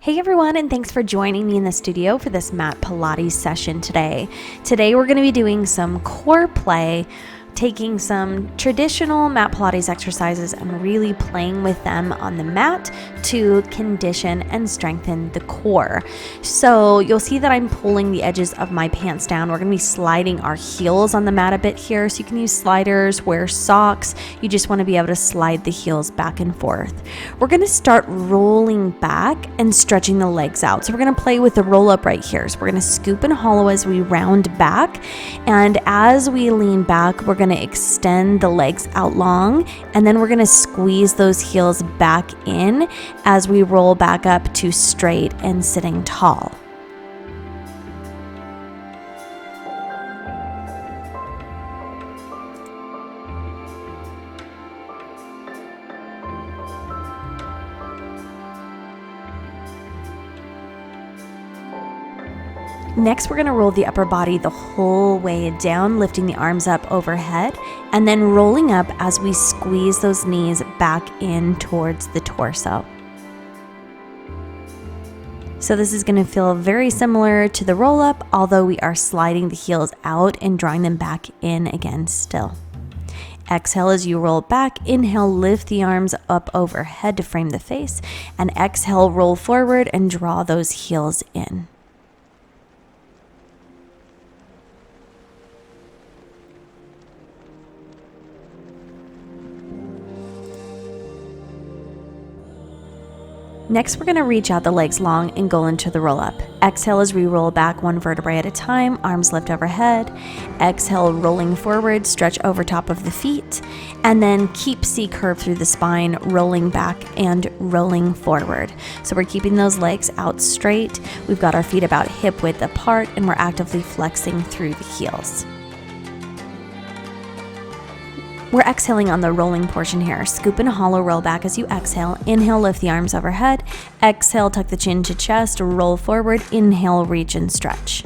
Hey everyone, and thanks for joining me in the studio for this mat Pilates session today. Today we're going to be doing some core play, taking some traditional mat Pilates exercises and really playing with them on the mat to condition and strengthen the core. So you'll see that I'm pulling the edges of my pants down. We're going to be sliding our heels on the mat a bit here. So you can use sliders, wear socks. You just want to be able to slide the heels back and forth. We're going to start rolling back and stretching the legs out. So we're going to play with the roll up right here. So we're going to scoop and hollow as we round back. And as we lean back, we're going to extend the legs out long, and then we're going to squeeze those heels back in as we roll back up to straight and sitting tall. Next, we're going to roll the upper body the whole way down, lifting the arms up overhead, and then rolling up as we squeeze those knees back in towards the torso. So this is going to feel very similar to the roll up, although we are sliding the heels out and drawing them back in again still. Exhale as you roll back. Inhale, lift the arms up overhead to frame the face, and exhale, roll forward and draw those heels in. Next, we're going to reach out the legs long and go into the roll up. Exhale as we roll back one vertebrae at a time, arms lift overhead. Exhale, rolling forward, stretch over top of the feet, and then keep C curve through the spine, rolling back and rolling forward. So we're keeping those legs out straight. We've got our feet about hip width apart, and we're actively flexing through the heels. We're exhaling on the rolling portion here. Scoop and hollow, roll back as you exhale. Inhale, lift the arms overhead. Exhale, tuck the chin to chest, roll forward. Inhale, reach and stretch.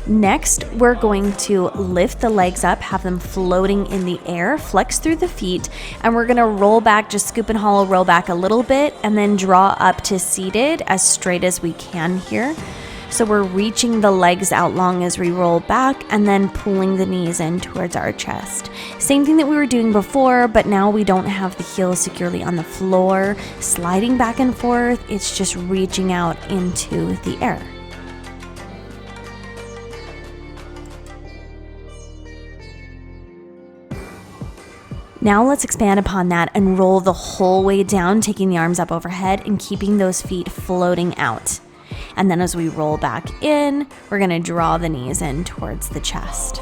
Next, we're going to lift the legs up, have them floating in the air, flex through the feet, and we're going to roll back, just scoop and hollow, roll back a little bit, and then draw up to seated as straight as we can here. So we're reaching the legs out long as we roll back and then pulling the knees in towards our chest. Same thing that we were doing before, but now we don't have the heels securely on the floor, sliding back and forth. It's just reaching out into the air. Now let's expand upon that and roll the whole way down, taking the arms up overhead and keeping those feet floating out. And then as we roll back in, we're going to draw the knees in towards the chest.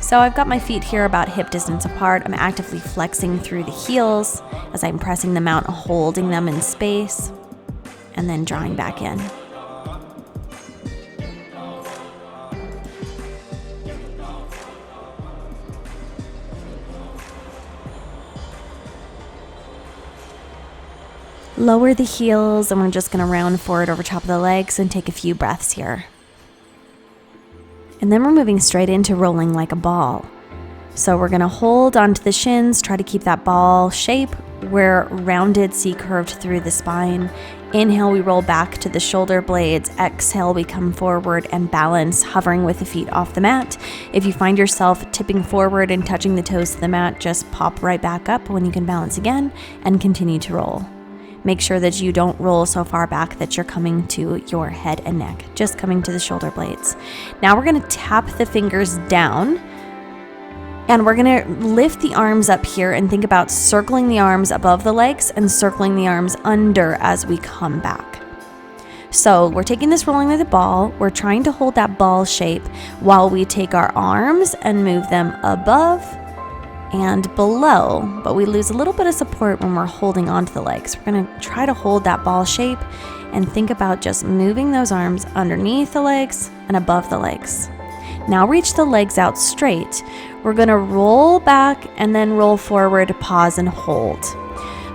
So I've got my feet here about hip distance apart. I'm actively flexing through the heels as I'm pressing them out, holding them in space, and then drawing back in. Lower the heels, and we're just going to round forward over top of the legs and take a few breaths here. And then we're moving straight into rolling like a ball. So we're going to hold onto the shins, try to keep that ball shape. We're rounded, C-curved through the spine. Inhale, we roll back to the shoulder blades. Exhale, we come forward and balance, hovering with the feet off the mat. If you find yourself tipping forward and touching the toes to the mat, just pop right back up when you can balance again and continue to roll. Make sure that you don't roll so far back that you're coming to your head and neck, just coming to the shoulder blades. Now we're going to tap the fingers down, and we're going to lift the arms up here and think about circling the arms above the legs and circling the arms under as we come back. So we're taking this rolling like a ball. We're trying to hold that ball shape while we take our arms and move them above and below, but we lose a little bit of support when we're holding onto the legs. We're going to try to hold that ball shape and think about just moving those arms underneath the legs and above the legs. Now reach the legs out straight. We're gonna roll back and then roll forward, pause and hold.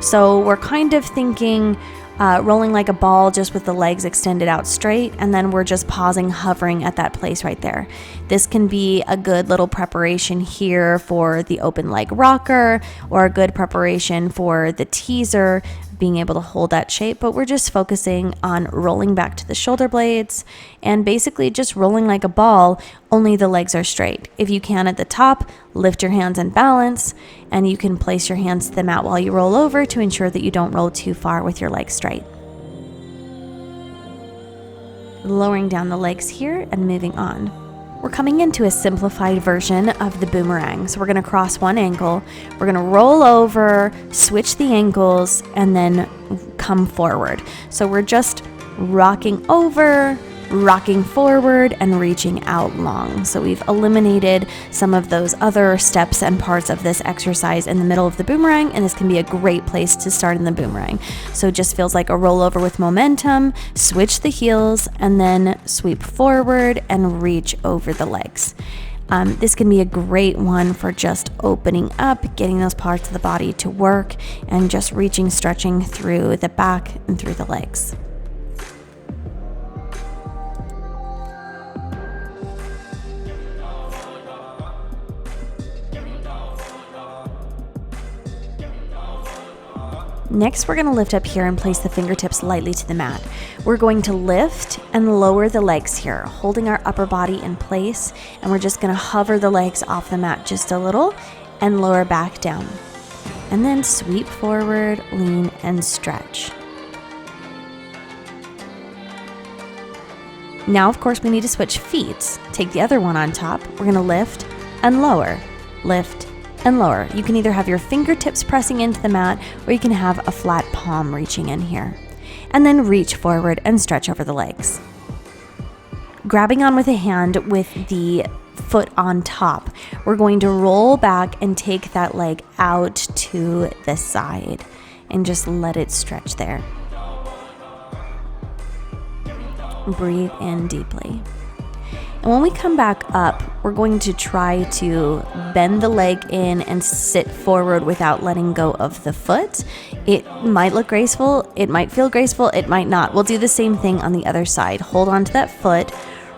So we're kind of thinking rolling like a ball just with the legs extended out straight, and then we're just pausing, hovering at that place right there. This can be a good little preparation here for the open leg rocker, or a good preparation for the teaser, being able to hold that shape, but we're just focusing on rolling back to the shoulder blades and basically just rolling like a ball, only the legs are straight. If you can at the top, lift your hands and balance, and you can place your hands to the mat while you roll over to ensure that you don't roll too far with your legs straight. Lowering down the legs here and moving on. We're coming into a simplified version of the boomerang. So we're gonna cross one ankle, we're gonna roll over, switch the ankles, and then come forward. So we're just rocking over, rocking forward, and reaching out long. So we've eliminated some of those other steps and parts of this exercise in the middle of the boomerang, and this can be a great place to start in the boomerang. So it just feels like a rollover with momentum, switch the heels, and then sweep forward and reach over the legs. This can be a great one for just opening up, getting those parts of the body to work, and just reaching, stretching through the back and through the legs. Next, we're going to lift up here and place the fingertips lightly to the mat. We're going to lift and lower the legs here, holding our upper body in place, and we're just going to hover the legs off the mat just a little and lower back down. And then sweep forward, lean, and stretch. Now, of course, we need to switch feet. Take the other one on top. We're going to lift and lower, lift and lower. You can either have your fingertips pressing into the mat, or you can have a flat palm reaching in here. And then reach forward and stretch over the legs. Grabbing on with a hand with the foot on top, we're going to roll back and take that leg out to the side and just let it stretch there. Breathe in deeply. And when we come back up, we're going to try to bend the leg in and sit forward without letting go of the foot. It might look graceful, it might feel graceful, it might not. We'll do the same thing on the other side. Hold on to that foot,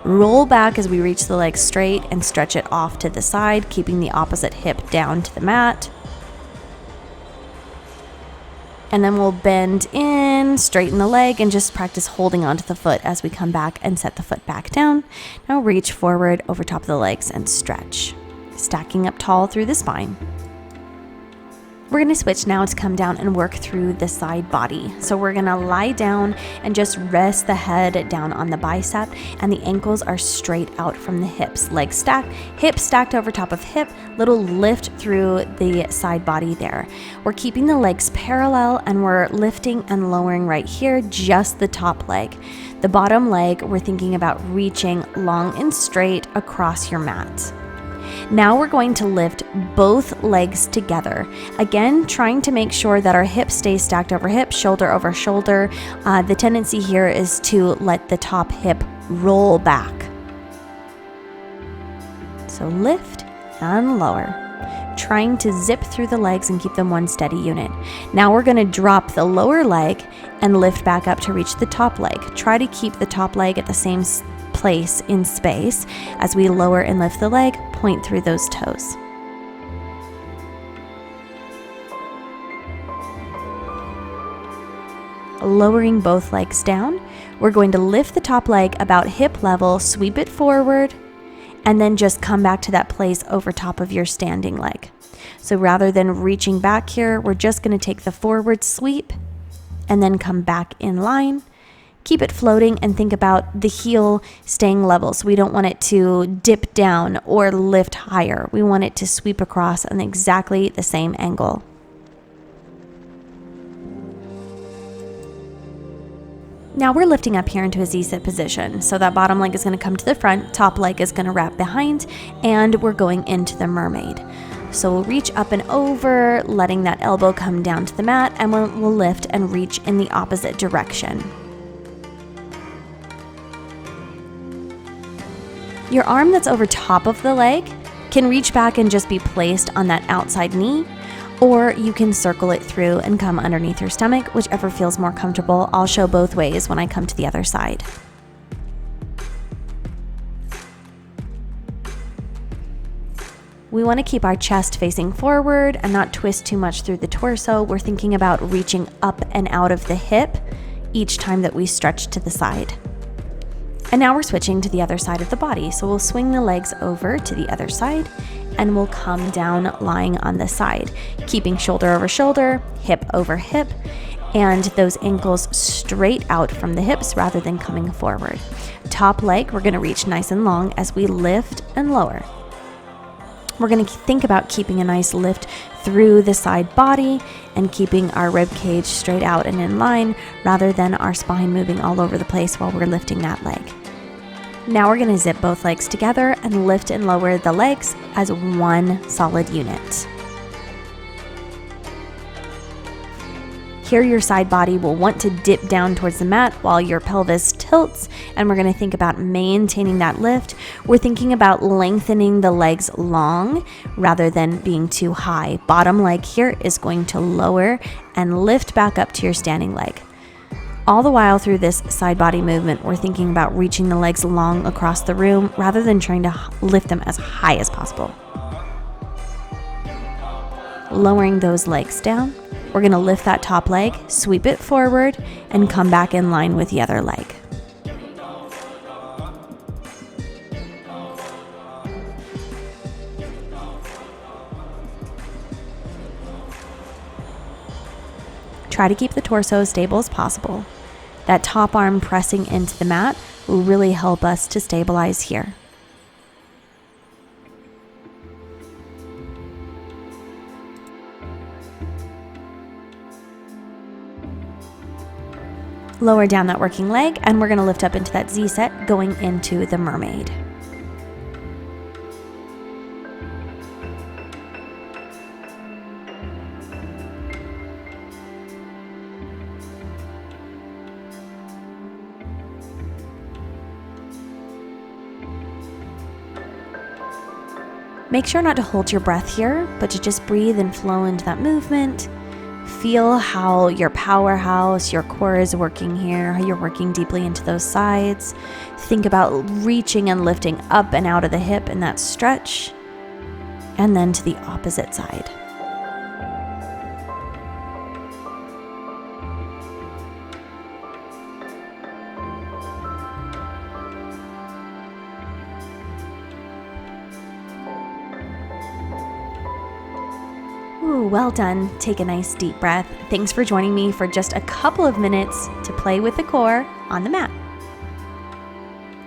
roll back as we reach the leg straight, and stretch it off to the side, keeping the opposite hip down to the mat. And then we'll bend in, straighten the leg, and just practice holding onto the foot as we come back and set the foot back down. Now reach forward over top of the legs and stretch, stacking up tall through the spine. We're going to switch now to come down and work through the side body. So we're going to lie down and just rest the head down on the bicep, and the ankles are straight out from the hips. Legs stacked, hips stacked over top of hip, little lift through the side body there. We're keeping the legs parallel, and we're lifting and lowering right here, just the top leg. The bottom leg, we're thinking about reaching long and straight across your mat. Now we're going to lift both legs together. Again, trying to make sure that our hips stay stacked over hip, shoulder over shoulder. The tendency here is to let the top hip roll back. So lift and lower. Trying to zip through the legs and keep them one steady unit. Now we're going to drop the lower leg and lift back up to reach the top leg. Try to keep the top leg at the same place in space. As we lower and lift the leg, point through those toes. Lowering both legs down, we're going to lift the top leg about hip level, sweep it forward, and then just come back to that place over top of your standing leg. So rather than reaching back here, we're just going to take the forward sweep and then come back in line. Keep it floating and think about the heel staying level. So we don't want it to dip down or lift higher. We want it to sweep across on exactly the same angle. Now we're lifting up here into a Z-sit position. So that bottom leg is going to come to the front, top leg is going to wrap behind, and we're going into the mermaid. So we'll reach up and over, letting that elbow come down to the mat, and we'll lift and reach in the opposite direction. Your arm that's over top of the leg can reach back and just be placed on that outside knee, or you can circle it through and come underneath your stomach, whichever feels more comfortable. I'll show both ways when I come to the other side. We want to keep our chest facing forward and not twist too much through the torso. We're thinking about reaching up and out of the hip each time that we stretch to the side. And now we're switching to the other side of the body. So we'll swing the legs over to the other side and we'll come down lying on the side, keeping shoulder over shoulder, hip over hip, and those ankles straight out from the hips rather than coming forward. Top leg, we're going to reach nice and long as we lift and lower. We're going to think about keeping a nice lift through the side body and keeping our rib cage straight out and in line rather than our spine moving all over the place while we're lifting that leg. Now we're going to zip both legs together and lift and lower the legs as one solid unit. Here your side body will want to dip down towards the mat while your pelvis tilts, and we're going to think about maintaining that lift. We're thinking about lengthening the legs long rather than being too high. Bottom leg here is going to lower and lift back up to your standing leg. All the while through this side body movement, we're thinking about reaching the legs long across the room rather than trying to lift them as high as possible. Lowering those legs down. We're going to lift that top leg, sweep it forward, and come back in line with the other leg. Try to keep the torso as stable as possible. That top arm pressing into the mat will really help us to stabilize here. Lower down that working leg, and we're going to lift up into that Z set, going into the mermaid. Make sure not to hold your breath here, but to just breathe and flow into that movement. Feel how your powerhouse, your core is working here, how you're working deeply into those sides. Think about reaching and lifting up and out of the hip in that stretch, and then to the opposite side. Ooh, well done. Take a nice deep breath. Thanks for joining me for just a couple of minutes to play with the core on the mat.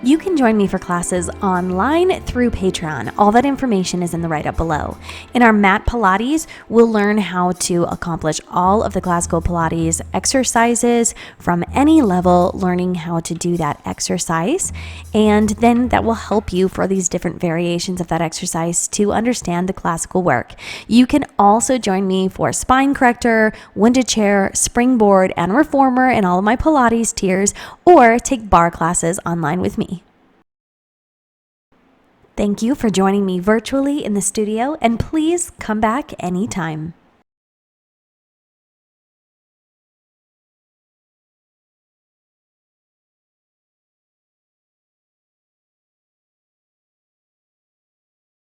You can join me for classes online through Patreon. All that information is in the write-up below. In our mat Pilates, we'll learn how to accomplish all of the classical Pilates exercises from any level, learning how to do that exercise. And then that will help you for these different variations of that exercise to understand the classical work. You can also join me for Spine Corrector, Wunda Chair, Springboard, and Reformer in all of my Pilates tiers, or take barre classes online with me. Thank you for joining me virtually in the studio, and please come back anytime.